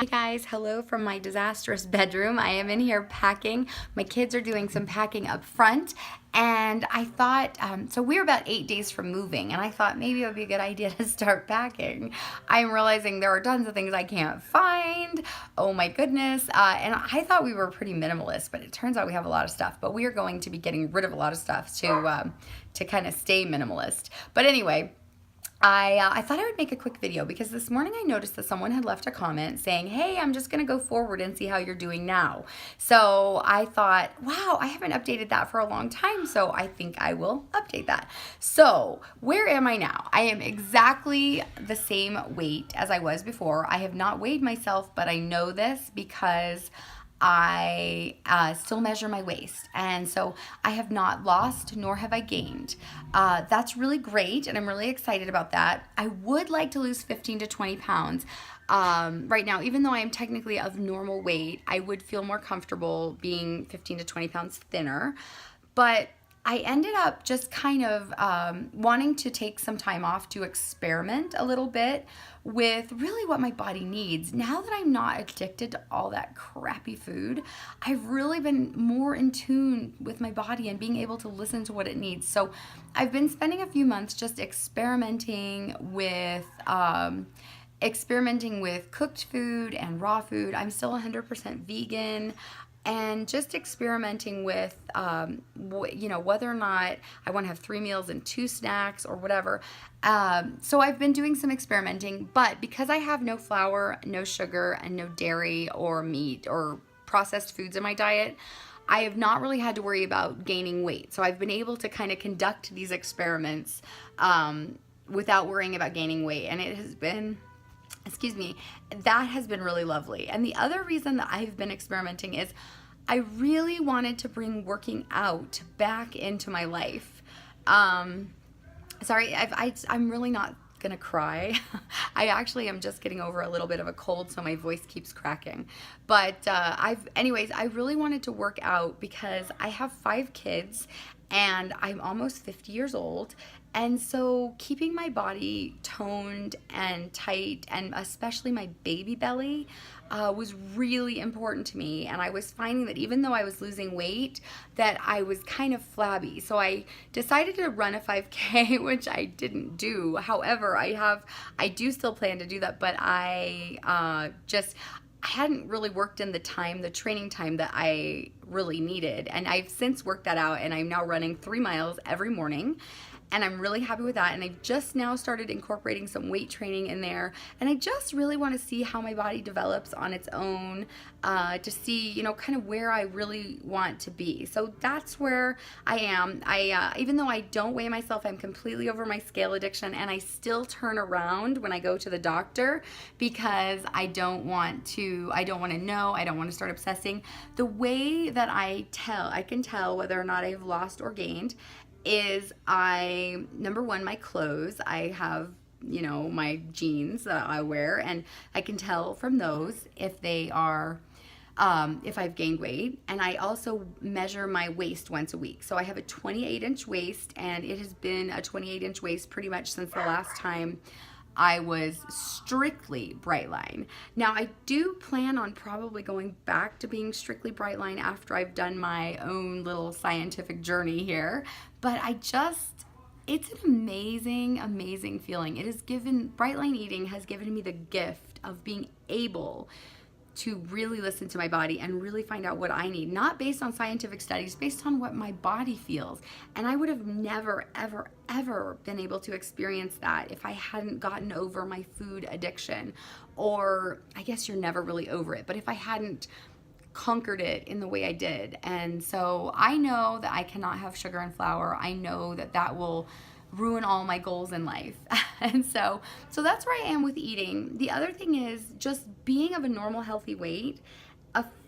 Guys, hello from my disastrous bedroom. I am in here packing. My kids are doing some packing up front, and I thought, so we're about 8 days from moving, and I thought maybe it would be a good idea to start packing. I'm realizing there are tons of things I can't find. Oh my goodness. And I thought we were pretty minimalist, but it turns out we have a lot of stuff, but we are going to be getting rid of a lot of stuff to kind of stay minimalist. But anyway, I thought I would make a quick video because this morning I noticed that someone had left a comment saying, hey, I'm just going to go forward and see how you're doing now. So I thought, wow, I haven't updated that for a long time, so I think I will update that. So where am I now? I am exactly the same weight as I was before. I have not weighed myself, but I know this because I still measure my waist, and so I have not lost nor have I gained. That's really great, and I'm really excited about that. I would like to lose 15 to 20 pounds right now. Even though I am technically of normal weight, I would feel more comfortable being 15 to 20 pounds thinner, but I ended up just kind of wanting to take some time off to experiment a little bit with really what my body needs. Now that I'm not addicted to all that crappy food, I've really been more in tune with my body and being able to listen to what it needs. So I've been spending a few months just experimenting with cooked food and raw food. I'm still 100% vegan, and just experimenting with, whether or not I want to have 3 meals and 2 snacks or whatever. So I've been doing some experimenting, but because I have no flour, no sugar, and no dairy or meat or processed foods in my diet, I have not really had to worry about gaining weight. So I've been able to kind of conduct these experiments without worrying about gaining weight, and it has been, that has been really lovely. And the other reason that I've been experimenting is I really wanted to bring working out back into my life. Sorry, I'm really not gonna cry. I actually am just getting over a little bit of a cold, so my voice keeps cracking. But I really wanted to work out because I have 5 kids and I'm almost 50 years old. And so keeping my body toned and tight, and especially my baby belly, was really important to me. And I was finding that even though I was losing weight, that I was kind of flabby. So I decided to run a 5K, which I didn't do. However, I do still plan to do that, but I hadn't really worked in the training time that I really needed. And I've since worked that out, and I'm now running 3 miles every morning. And I'm really happy with that. And I've just now started incorporating some weight training in there. And I just really want to see how my body develops on its own, to see, kind of where I really want to be. So that's where I am. Even though I don't weigh myself, I'm completely over my scale addiction, and I still turn around when I go to the doctor because I don't want to know, I don't want to start obsessing. The way that I can tell whether or not I've lost or gained is number one, my clothes. I have, my jeans that I wear, and I can tell from those if they are, if I've gained weight. And I also measure my waist once a week. So I have a 28-inch waist, and it has been a 28-inch waist pretty much since the last time I was strictly Brightline. Now, I do plan on probably going back to being strictly Brightline after I've done my own little scientific journey here, but it's an amazing, amazing feeling. Brightline eating has given me the gift of being able to really listen to my body and really find out what I need, not based on scientific studies, based on what my body feels. And I would have never, ever, ever been able to experience that if I hadn't gotten over my food addiction. Or I guess you're never really over it, but if I hadn't conquered it in the way I did. And so I know that I cannot have sugar and flour. I know that will ruin all my goals in life. And so that's where I am with eating. The other thing is just being of a normal, healthy weight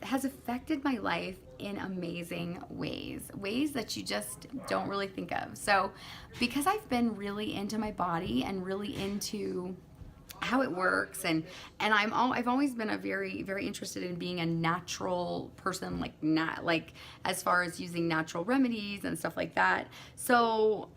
has affected my life in amazing ways that you just don't really think of. So because I've been really into my body and really into how it works, and I've always been a very, very interested in being a natural person, like as far as using natural remedies and stuff like that. So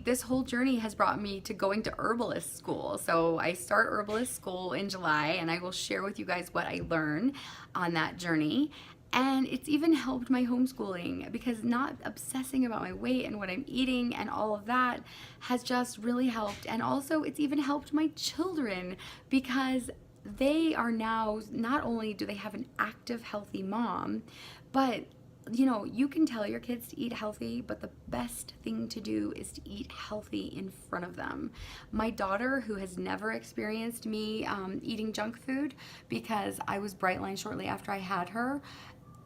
this whole journey has brought me to going to herbalist school. So I start herbalist school in July, and I will share with you guys what I learn on that journey. And it's even helped my homeschooling, because not obsessing about my weight and what I'm eating and all of that has just really helped. And also it's even helped my children, because they are now, not only do they have an active, healthy mom, but you know, you can tell your kids to eat healthy, but the best thing to do is to eat healthy in front of them. My daughter, who has never experienced me eating junk food, because I was Brightline shortly after I had her,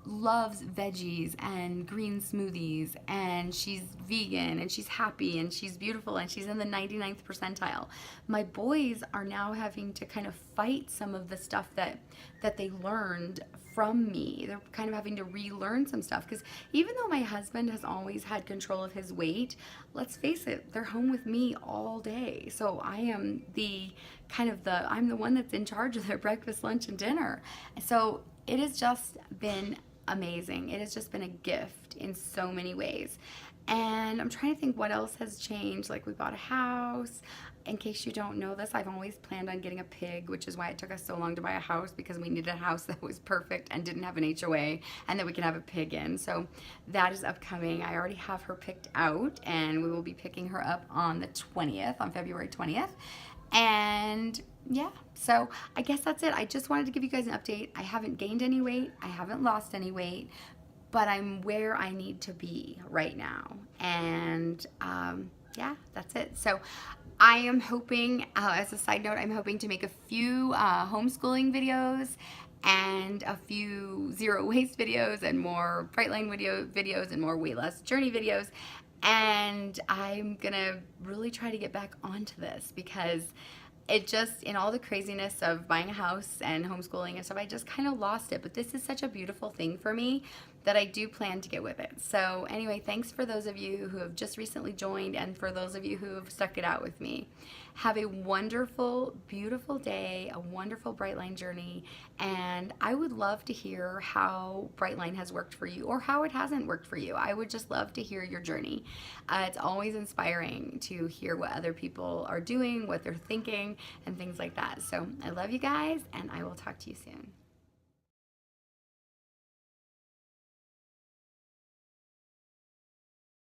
loves veggies and green smoothies, and she's vegan, and she's happy, and she's beautiful, and she's in the 99th percentile. My boys are now having to kind of fight some of the stuff that they learned from me. They're kind of having to relearn some stuff, because even though my husband has always had control of his weight, let's face it, they're home with me all day. So I am I'm the one that's in charge of their breakfast, lunch, and dinner. So it has just been amazing. It has just been a gift in so many ways. And I'm trying to think what else has changed. Like, we bought a house. In case you don't know this, I've always planned on getting a pig, which is why it took us so long to buy a house, because we needed a house that was perfect and didn't have an HOA and that we could have a pig in. So that is upcoming. I already have her picked out, and we will be picking her up on the 20th, on February 20th. And yeah, so I guess that's it. I just wanted to give you guys an update. I haven't gained any weight. I haven't lost any weight, but I'm where I need to be right now. And yeah, that's it. So I am hoping, as a side note, I'm hoping to make a few homeschooling videos and a few zero waste videos and more Brightline videos and more weight loss journey videos. And I'm gonna really try to get back onto this, because it just, in all the craziness of buying a house and homeschooling and stuff, I just kind of lost it. But this is such a beautiful thing for me that I do plan to get with it. So anyway, thanks for those of you who have just recently joined, and for those of you who have stuck it out with me. Have a wonderful, beautiful day, a wonderful Brightline journey, and I would love to hear how Brightline has worked for you, or how it hasn't worked for you. I would just love to hear your journey. It's always inspiring to hear what other people are doing, what they're thinking, and things like that. So I love you guys, and I will talk to you soon.